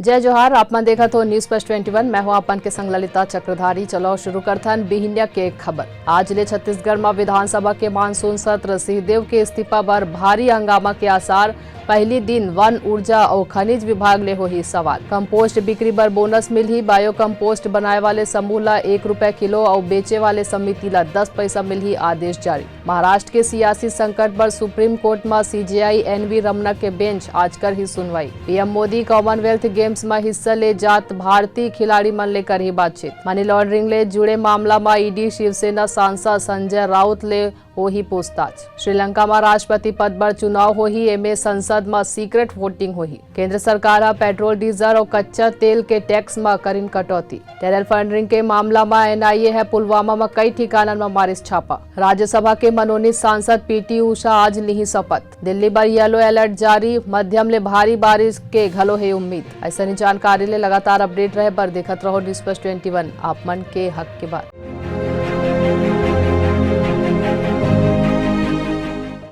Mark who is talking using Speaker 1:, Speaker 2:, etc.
Speaker 1: जय जोहार। आपमन देखत हो न्यूज प्लस 21। मैं हूं आपन के संग ललिता चक्रधारी। चलो शुरू करथन बिहिनिया के खबर। आज ले छत्तीसगढ़ में विधानसभा के मानसून सत्र सिंहदेव के इस्तीफा पर भारी हंगामा के आसार। पहली दिन वन ऊर्जा और खनिज विभाग ले होही सवाल। कंपोस्ट बिक्री बर बोनस मिलही। बायो कंपोस्ट बनाए वाले समूह ला 1 रुपया किलो और बेचे वाले समिति ला 10 पैसा मिलही। आदेश जारी। महाराष्ट्र के सियासी संकट पर सुप्रीम कोर्ट में सीजेआई एनवी रमना के बेंच आज कर ही सुनवाई। पीएम मोदी कॉमनवेल्थ गेम्स में हिस्सा ले जात भारतीय खिलाड़ी मन लेकर ही बातचीत। मनी लॉन्ड्रिंग ले जुड़े मामला में ईडी शिवसेना सांसद संजय राउत ले होही पूछताछ। श्रीलंका में राष्ट्रपति पद पर चुनाव होही। एमे संसद में सीक्रेट वोटिंग होही। केंद्र सरकार पेट्रोल डीजल और कच्चा तेल के टैक्स में करीन कटौती। टेरर फंडिंग के मामला में एनआईए है पुलवामा में कई ठिकानन में मारिस छापा। राज्यसभा के मनोनीत सांसद पीटी उषा आज ली शपथ। दिल्ली पर येलो अलर्ट जारी। मध्यम ले भारी बारिश के घलो है उम्मीद। ऐसा जानकारी ले लगातार अपडेट रहे पर देखत रहो न्यूज प्लस 21 आप मन के हक के बाद।